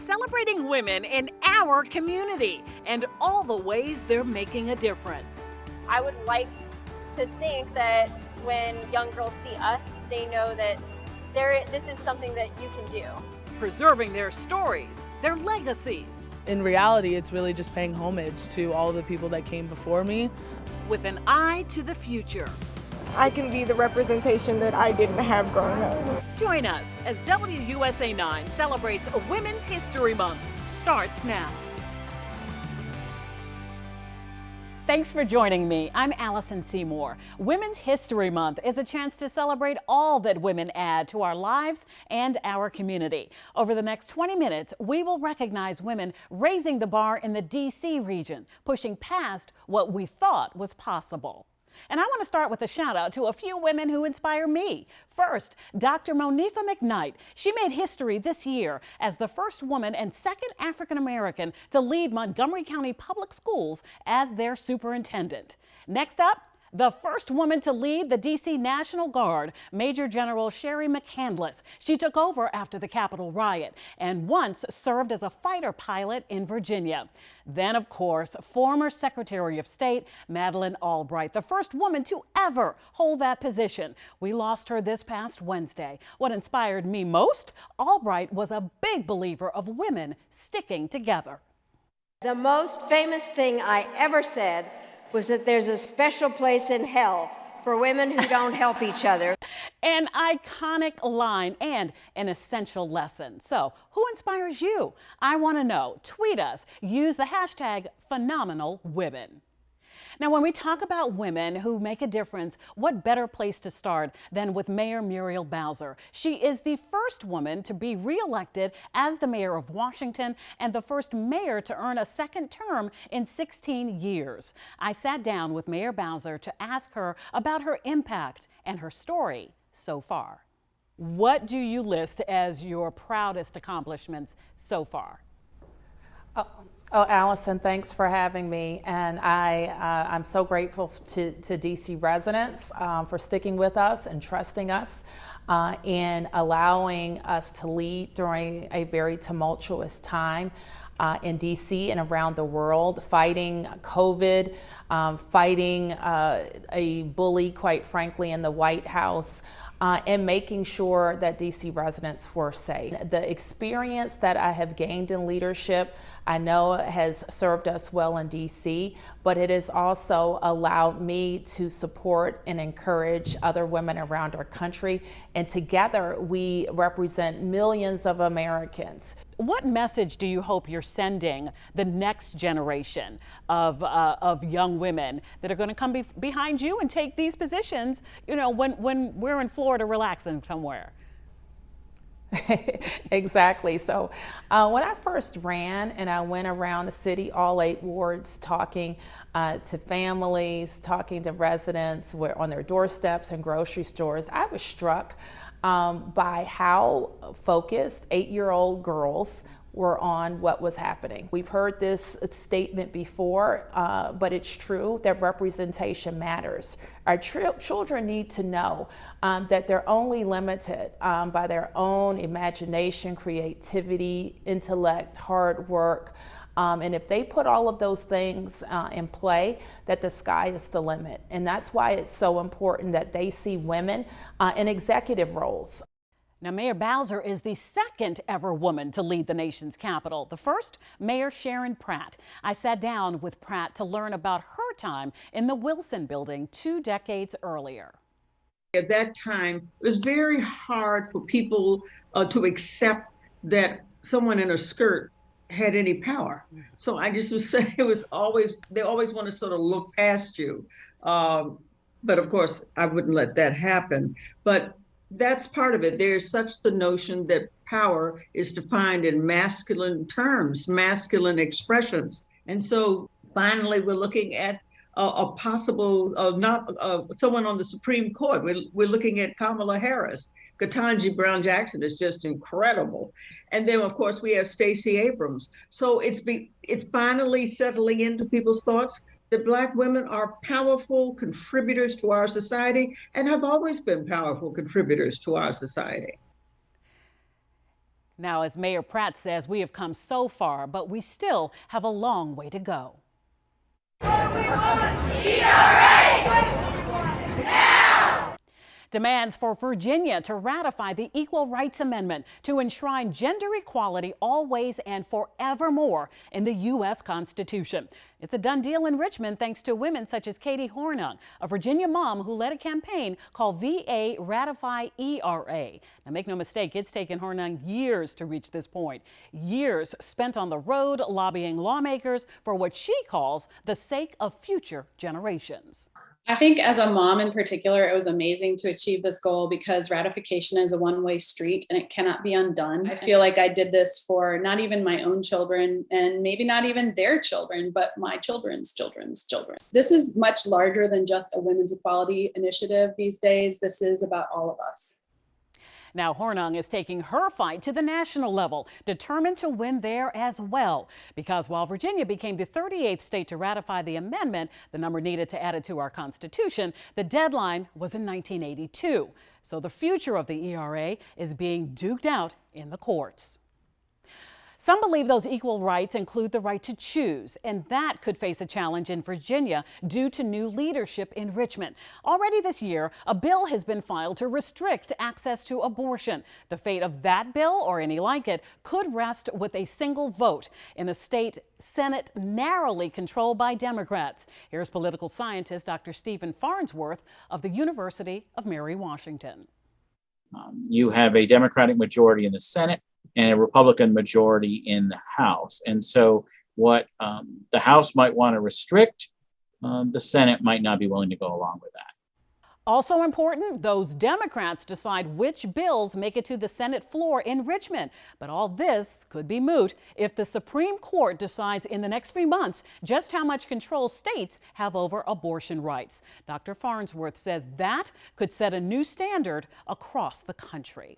celebrating women in our community and all the ways they're making a difference. I would like to think that when young girls see us, they know that this is something that you can do. Preserving their stories, their legacies. In reality, it's really just paying homage to all the people that came before me. With an eye to the future. I can be the representation that I didn't have growing up. Join us as WUSA9 celebrates a Women's History Month. Starts now. Thanks for joining me. I'm Allison Seymour. Women's History Month is a chance to celebrate all that women add to our lives and our community. Over the next 20 minutes, we will recognize women raising the bar in the D.C. region, pushing past what we thought was possible. And I want to start with a shout out to a few women who inspire me. First, Dr. Monifa McKnight. She made history this year as the first woman and second African American to lead Montgomery County Public Schools as their superintendent. Next up, the first woman to lead the D.C. National Guard, Major General Sherry McCandless. She took over after the Capitol riot and once served as a fighter pilot in Virginia. Then, of course, former Secretary of State Madeleine Albright, the first woman to ever hold that position. We lost her this past Wednesday. What inspired me most? Albright was a big believer of women sticking together. The most famous thing I ever said was that there's a special place in hell for women who don't help each other. An iconic line and an essential lesson. So, who inspires you? I want to know. Tweet us. Use the hashtag #PhenomenalWomen. Now, when we talk about women who make a difference, what better place to start than with Mayor Muriel Bowser? She is the first woman to be reelected as the mayor of Washington and the first mayor to earn a second term in 16 years. I sat down with Mayor Bowser to ask her about her impact and her story so far. What do you list as your proudest accomplishments so far? Oh, Allison, thanks for having me. And I'm so grateful to DC residents for sticking with us and trusting us in allowing us to lead during a very tumultuous time in DC and around the world, fighting COVID, fighting a bully, quite frankly, in the White House, and making sure that DC residents were safe. The experience that I have gained in leadership, I know has served us well in DC, but it has also allowed me to support and encourage other women around our country. And together we represent millions of Americans. What message do you hope you're sending the next generation of young women that are going to come behind you and take these positions, you know, when we're in Florida relaxing somewhere? Exactly. So when I first ran and I went around the city, all 8 wards, talking to families, talking to residents on their doorsteps and grocery stores, I was struck by how focused 8-year-old girls were on what was happening. We've heard this statement before, but it's true that representation matters. Our children need to know that they're only limited by their own imagination, creativity, intellect, hard work. And if they put all of those things in play, that the sky is the limit. And that's why it's so important that they see women in executive roles. Now, Mayor Bowser is the second ever woman to lead the nation's capital. The first, Mayor Sharon Pratt. I sat down with Pratt to learn about her time in the Wilson building 2 decades earlier. At that time, it was very hard for people to accept that someone in a skirt had any power. So I just would say they always want to sort of look past you. But of course, I wouldn't let that happen. But that's part of it. There's such the notion that power is defined in masculine terms, masculine expressions. And so finally, we're looking at a possible, someone on the Supreme Court. We're looking at Kamala Harris. Ketanji Brown Jackson is just incredible. And then, of course, we have Stacey Abrams. So it's finally settling into people's thoughts that Black women are powerful contributors to our society and have always been powerful contributors to our society. Now, as Mayor Pratt says, we have come so far, but we still have a long way to go. Demands for Virginia to ratify the Equal Rights Amendment to enshrine gender equality always and forevermore in the U.S. Constitution. It's a done deal in Richmond thanks to women such as Katie Hornung, a Virginia mom who led a campaign called VA Ratify ERA. Now, make no mistake, it's taken Hornung years to reach this point. Years spent on the road lobbying lawmakers for what she calls the sake of future generations. I think as a mom in particular, it was amazing to achieve this goal because ratification is a one-way street and it cannot be undone. I feel like I did this for not even my own children and maybe not even their children, but my children's children's children. This is much larger than just a women's equality initiative these days. This is about all of us. Now, Hornung is taking her fight to the national level, determined to win there as well. Because while Virginia became the 38th state to ratify the amendment, the number needed to add it to our Constitution, the deadline was in 1982. So the future of the ERA is being duked out in the courts. Some believe those equal rights include the right to choose, and that could face a challenge in Virginia due to new leadership in Richmond. Already this year, a bill has been filed to restrict access to abortion. The fate of that bill, or any like it, could rest with a single vote in a state Senate narrowly controlled by Democrats. Here's political scientist Dr. Stephen Farnsworth of the University of Mary Washington. You have a Democratic majority in the Senate and a Republican majority in the House. And so what the House might want to restrict, the Senate might not be willing to go along with that. Also important, those Democrats decide which bills make it to the Senate floor in Richmond. But all this could be moot if the Supreme Court decides in the next few months just how much control states have over abortion rights. Dr. Farnsworth says that could set a new standard across the country.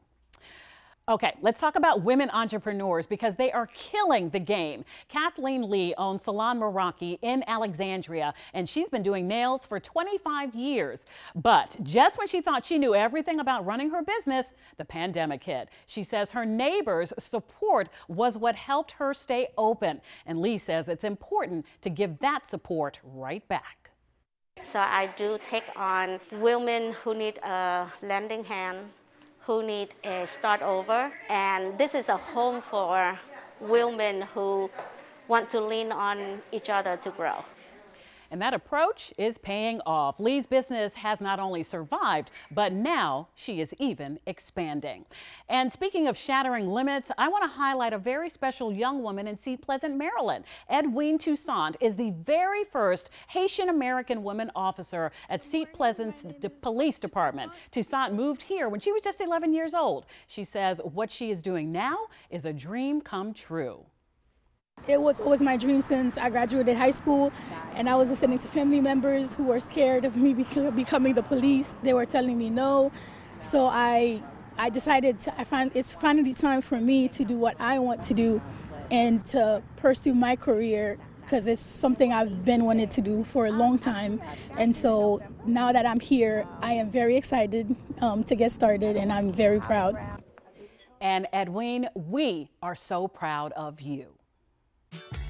Okay, let's talk about women entrepreneurs because they are killing the game. Kathleen Lee owns Salon Meraki in Alexandria, and she's been doing nails for 25 years. But just when she thought she knew everything about running her business, the pandemic hit. She says her neighbors' support was what helped her stay open. And Lee says it's important to give that support right back. So I do take on women who need a lending hand, who need a start over. And this is a home for women who want to lean on each other to grow. And that approach is paying off. Lee's business has not only survived, but now she is even expanding. And speaking of shattering limits, I want to highlight a very special young woman in Seat Pleasant, Maryland. Edwene Toussaint is the very first Haitian American woman officer at Seat Pleasant's police department. Toussaint moved here when she was just 11 years old. She says what she is doing now is a dream come true. It was my dream since I graduated high school, and I was listening to family members who were scared of me becoming the police. They were telling me no, so I decided it's finally time for me to do what I want to do and to pursue my career, because it's something I've been wanting to do for a long time. And so now that I'm here, I am very excited to get started, and I'm very proud. And Edwene, we are so proud of you.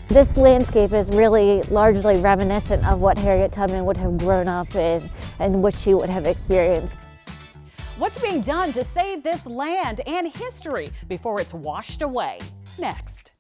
This landscape is really largely reminiscent of what Harriet Tubman would have grown up in and what she would have experienced. What's being done to save this land and history before it's washed away? Next.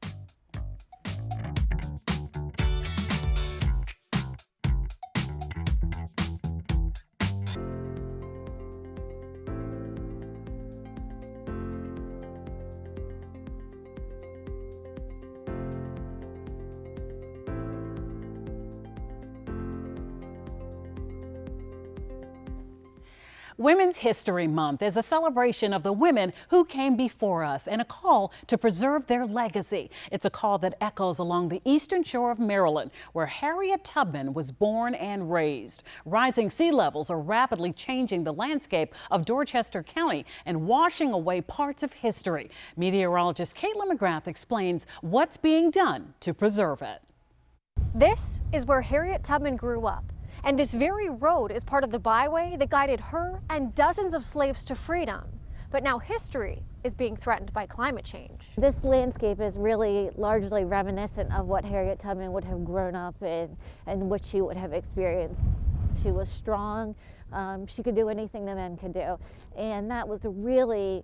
Women's History Month is a celebration of the women who came before us and a call to preserve their legacy. It's a call that echoes along the eastern shore of Maryland, where Harriet Tubman was born and raised. Rising sea levels are rapidly changing the landscape of Dorchester County and washing away parts of history. Meteorologist Caitlin McGrath explains what's being done to preserve it. This is where Harriet Tubman grew up. And this very road is part of the byway that guided her and dozens of slaves to freedom. But now history is being threatened by climate change. This landscape is really largely reminiscent of what Harriet Tubman would have grown up in and what she would have experienced. She was strong. She could do anything the men could do. And that was really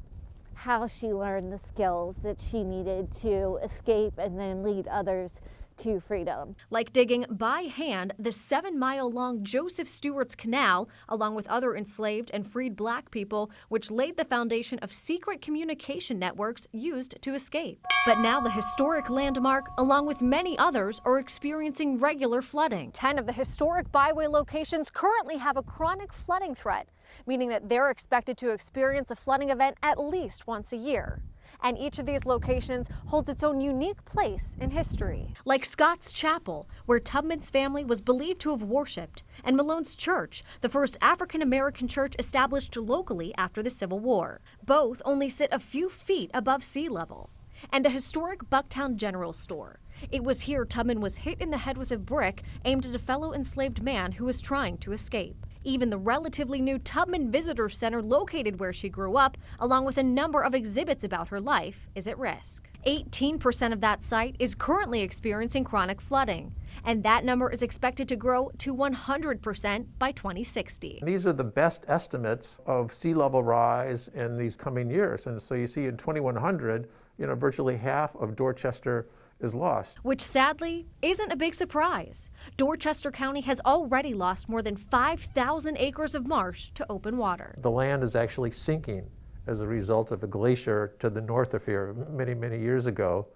how she learned the skills that she needed to escape and then lead others to freedom. Like digging by hand the 7-mile-long Joseph Stewart's Canal, along with other enslaved and freed black people, which laid the foundation of secret communication networks used to escape. But now the historic landmark, along with many others, are experiencing regular flooding. 10 of the historic byway locations currently have a chronic flooding threat, meaning that they're expected to experience a flooding event at least once a year. And each of these locations holds its own unique place in history. Like Scott's Chapel, where Tubman's family was believed to have worshipped, and Malone's Church, the first African-American church established locally after the Civil War. Both only sit a few feet above sea level. And the historic Bucktown General Store. It was here Tubman was hit in the head with a brick aimed at a fellow enslaved man who was trying to escape. Even the relatively new Tubman Visitor Center located where she grew up, along with a number of exhibits about her life, is at risk. 18% of that site is currently experiencing chronic flooding, and that number is expected to grow to 100% by 2060. These are the best estimates of sea level rise in these coming years. And so you see in 2100, virtually half of Dorchester is lost. Which sadly isn't a big surprise. Dorchester County has already lost more than 5,000 acres of marsh to open water. The land is actually sinking as a result of a glacier to the north of here many, many years ago.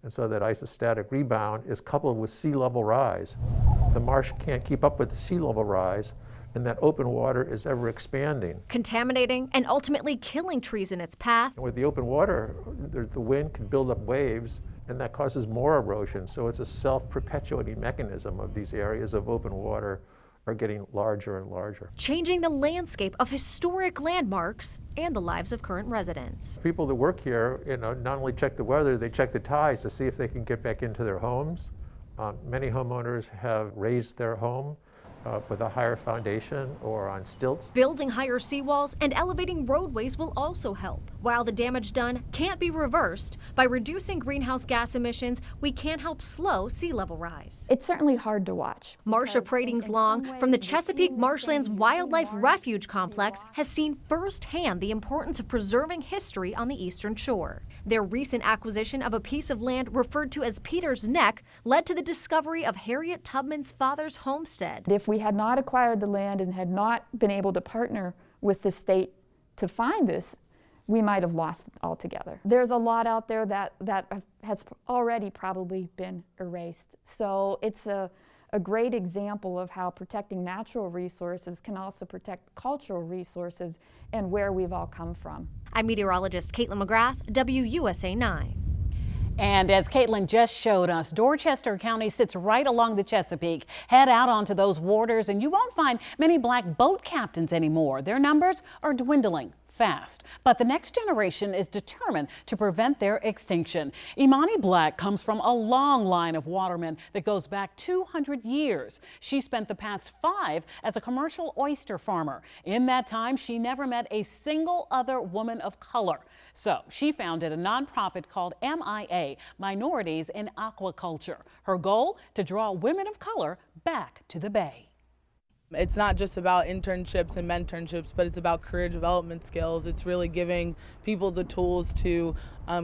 And so that isostatic rebound is coupled with sea level rise. The marsh can't keep up with the sea level rise, and that open water is ever expanding. Contaminating and ultimately killing trees in its path. And with the open water, the wind can build up waves, and that causes more erosion. So it's a self-perpetuating mechanism of these areas of open water are getting larger and larger. Changing the landscape of historic landmarks and the lives of current residents. People that work here, not only check the weather, they check the tides to see if they can get back into their homes. Many homeowners have raised their home with a higher foundation or on stilts. Building higher seawalls and elevating roadways will also help. While the damage done can't be reversed, by reducing greenhouse gas emissions, we can help slow sea level rise. It's certainly hard to watch. Marsha Pratings-Long from the Chesapeake Marshlands Wildlife Refuge Complex has seen firsthand the importance of preserving history on the eastern shore. Their recent acquisition of a piece of land referred to as Peter's Neck led to the discovery of Harriet Tubman's father's homestead. If we had not acquired the land and had not been able to partner with the state to find this, we might have lost it altogether. There's a lot out there that has already probably been erased. So it's a great example of how protecting natural resources can also protect cultural resources and where we've all come from. I'm meteorologist Caitlin McGrath, WUSA9. And as Caitlin just showed us, Dorchester County sits right along the Chesapeake. Head out onto those waters and you won't find many black boat captains anymore. Their numbers are dwindling fast, but the next generation is determined to prevent their extinction. Imani Black comes from a long line of watermen that goes back 200 years. She spent the past 5 as a commercial oyster farmer. In that time, she never met a single other woman of color. So she founded a nonprofit called MIA, Minorities in Aquaculture. Her goal, to draw women of color back to the Bay. It's not just about internships and mentorships, but it's about career development skills. It's really giving people the tools to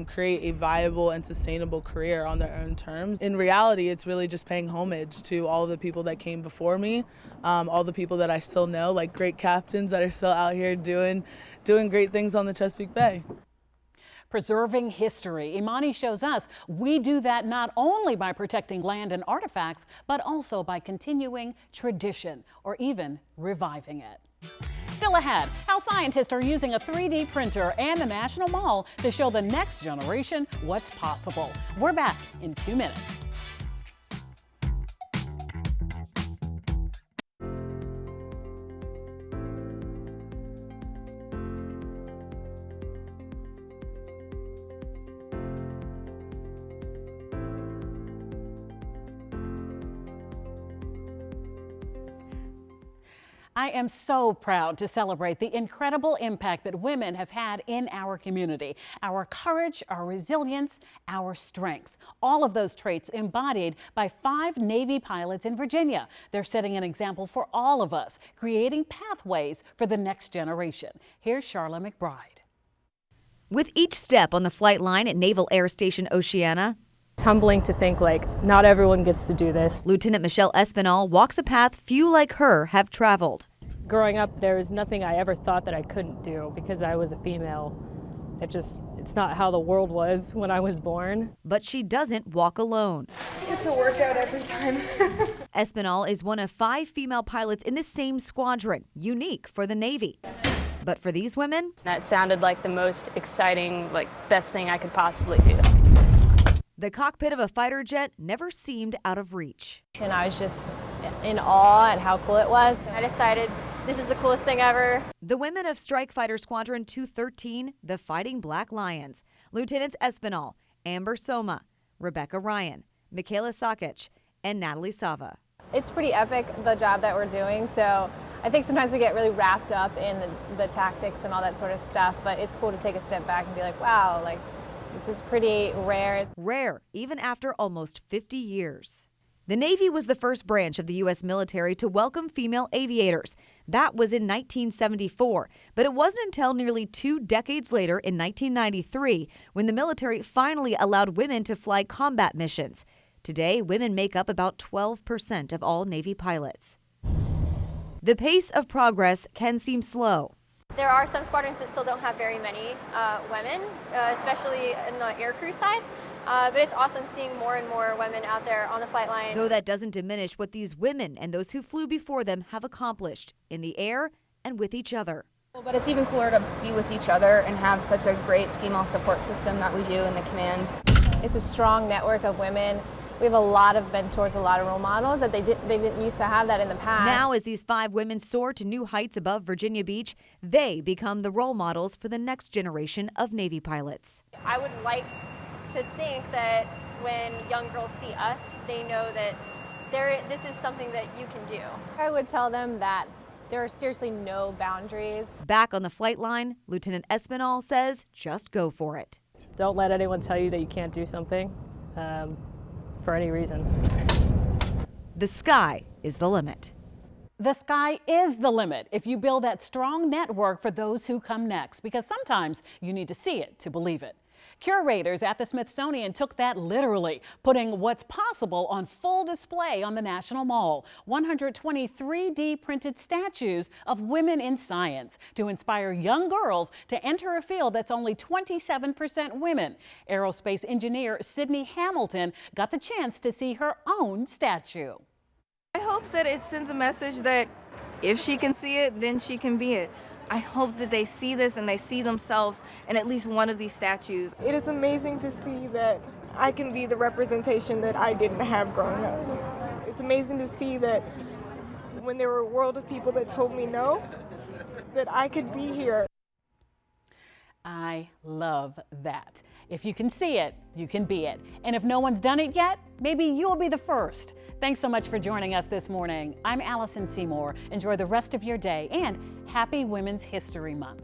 create a viable and sustainable career on their own terms. In reality, it's really just paying homage to all the people that came before me, all the people that I still know, like great captains that are still out here doing great things on the Chesapeake Bay. Preserving history. Imani shows us we do that not only by protecting land and artifacts, but also by continuing tradition or even reviving it. Still ahead, how scientists are using a 3D printer and the National Mall to show the next generation what's possible. We're back in 2 minutes. I am so proud to celebrate the incredible impact that women have had in our community. Our courage, our resilience, our strength. All of those traits embodied by 5 Navy pilots in Virginia. They're setting an example for all of us, creating pathways for the next generation. Here's Charla McBride. With each step on the flight line at Naval Air Station Oceana, it's humbling to think not everyone gets to do this. Lieutenant Michelle Espinal walks a path few like her have traveled. Growing up, there was nothing I ever thought that I couldn't do because I was a female. It's not how the world was when I was born. But she doesn't walk alone. It's a workout every time. Espinal is one of 5 female pilots in the same squadron, unique for the Navy. But for these women, that sounded like the most exciting, best thing I could possibly do. The cockpit of a fighter jet never seemed out of reach. And I was just in awe at how cool it was. I decided this is the coolest thing ever. The women of Strike Fighter Squadron 213, the Fighting Black Lions, Lieutenants Espinal, Amber Soma, Rebecca Ryan, Michaela Sakic, and Natalie Sava. It's pretty epic, the job that we're doing, so I think sometimes we get really wrapped up in the tactics and all that sort of stuff, but it's cool to take a step back and be like, wow, this is pretty rare. Rare, even after almost 50 years. The Navy was the first branch of the U.S. military to welcome female aviators. That was in 1974, but it wasn't until nearly 2 decades later in 1993 when the military finally allowed women to fly combat missions. Today, women make up about 12% of all Navy pilots. The pace of progress can seem slow. There are some squadrons that still don't have very many women, especially in the aircrew side. But it's awesome seeing more and more women out there on the flight line. Though that doesn't diminish what these women and those who flew before them have accomplished in the air and with each other. But it's even cooler to be with each other and have such a great female support system that we do in the command. It's a strong network of women. We have a lot of mentors, a lot of role models that they didn't used to have that in the past. Now, as these 5 women soar to new heights above Virginia Beach, they become the role models for the next generation of Navy pilots. I would like to think that when young girls see us, they know that this is something that you can do. I would tell them that there are seriously no boundaries. Back on the flight line, Lieutenant Espinal says, just go for it. Don't let anyone tell you that you can't do something. For any reason. The sky is the limit. The sky is the limit if you build that strong network for those who come next, because sometimes you need to see it to believe it. Curators at the Smithsonian took that literally, putting what's possible on full display on the National Mall. 120 3D printed statues of women in science to inspire young girls to enter a field that's only 27% women. Aerospace engineer Sydney Hamilton got the chance to see her own statue. I hope that it sends a message that if she can see it, then she can be it. I hope that they see this and they see themselves in at least one of these statues. It is amazing to see that I can be the representation that I didn't have growing up. It's amazing to see that when there were a world of people that told me no, that I could be here. I love that. If you can see it, you can be it. And if no one's done it yet, maybe you'll be the first. Thanks so much for joining us this morning. I'm Allison Seymour. Enjoy the rest of your day and happy Women's History Month.